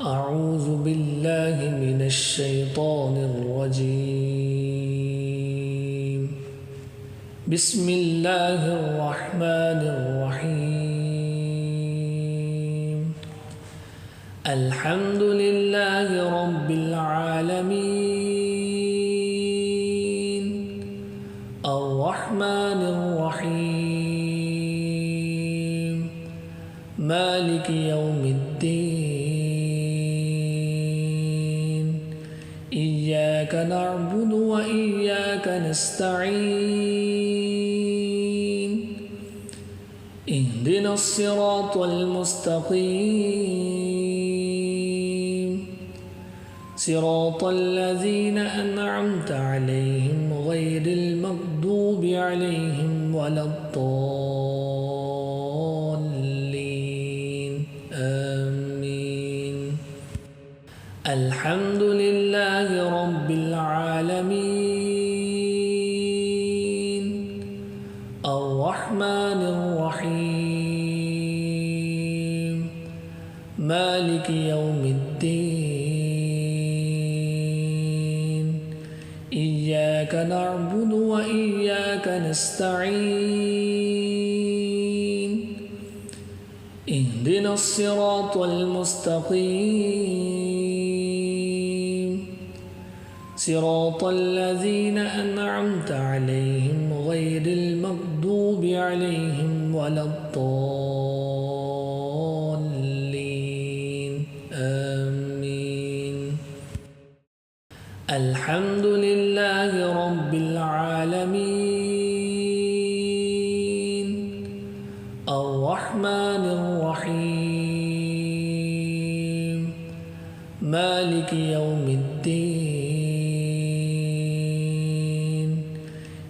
أعوذ بالله من الشيطان الرجيم. بسم الله الرحمن الرحيم. الحمد لله رب العالمين. الرحمن الرحيم. مالك يوم الدين. إياك نعبد وإياك نستعين. اهدنا الصراط المستقيم. صراط الذين أنعمت عليهم غير المغضوب عليهم ولا الضالين. آمين. الحمد لله رب العالمين. الرحمن الرحيم. مالك يوم الدين. إياك نعبد وإياك نستعين. اهدنا الصراط المستقيم. صراط الذين أنعمت عليهم غير المغضوب عليهم ولا الضالين. آمين. الحمد لله رب العالمين. الرحمن الرحيم. مالك يوم الدين.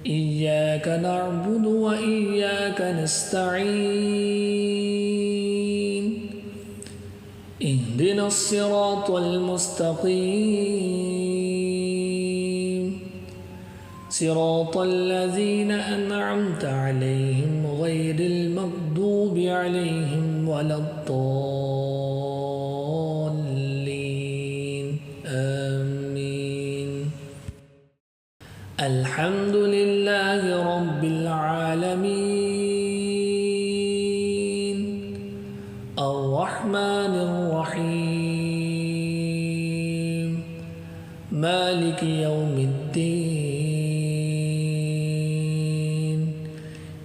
إياك نعبد وإياك نستعين. اهدنا الصراط المستقيم. صراط الذين أنعمت عليهم غير المغضوب عليهم ولا الضالين. آمين. الحمد لله رب العالمين. الرحمن الرحيم. مالك يوم الدين.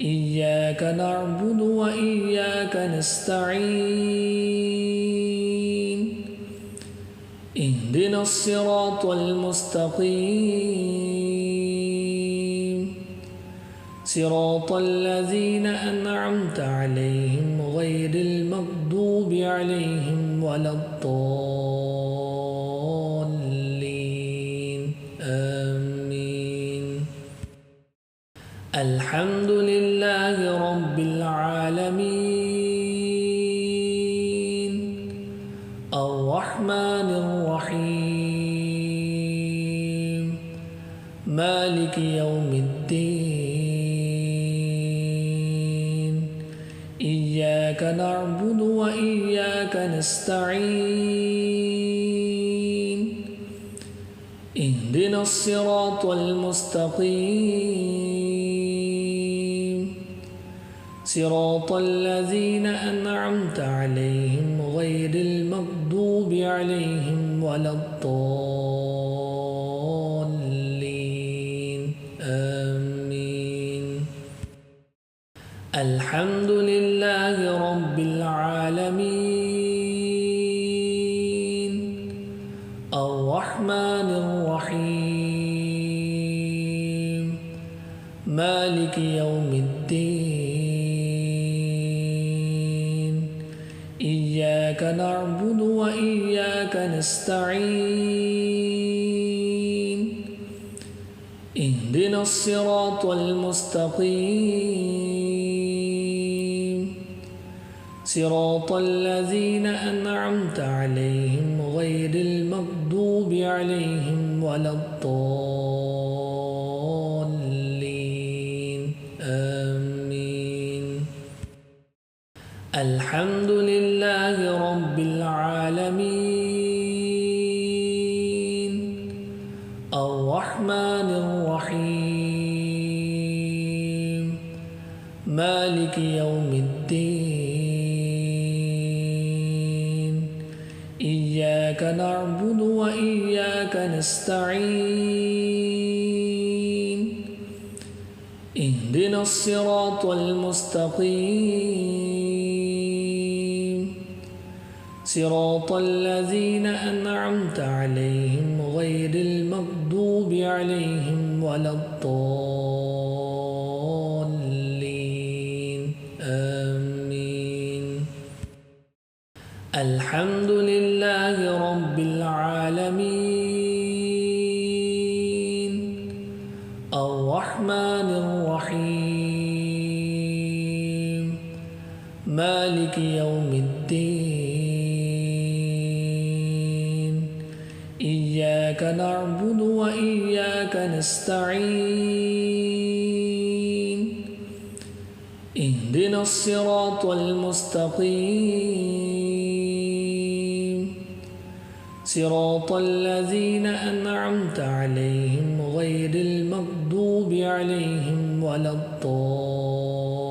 إياك نعبد وإياك نستعين. اهدنا الصراط المستقيم. صراط الذين أنعمت عليهم غير المغضوب عليهم ولا الضالين. آمين. الحمد لله رب العالمين. الرحمن الرحيم. مالك يوم الدين. إياك نعبد وإياك نستعين. اهدنا الصراط المستقيم. صراط الذين أنعمت عليهم غير المغضوب عليهم ولا الضالين. آمين. الحمد لله رب العالمين. الرحمن الرحيم. مالك يوم الدين. إياك نعبد وإياك نستعين. اهدنا الصراط المستقيم. صراط الذين أنعمت عليهم غير المغضوب عليهم ولا الضالين. آمين. الحمد لله رب العالمين. العالمين الرحمن الرحيم مالك يوم الدين إياك نعبد وإياك نستعين اهدنا الصراط المستقيم صراط الذين أنعمت عليهم غير المغضوب عليهم ولا الضالين آمين. الحمد لله رب العالمين الرحمن الرحيم مالك يوم الدين إياك نعبد وإياك نستعين اهدنا الصراط المستقيم صراط الذين أنعمت عليهم غير المغضوب عليهم ولا الضالين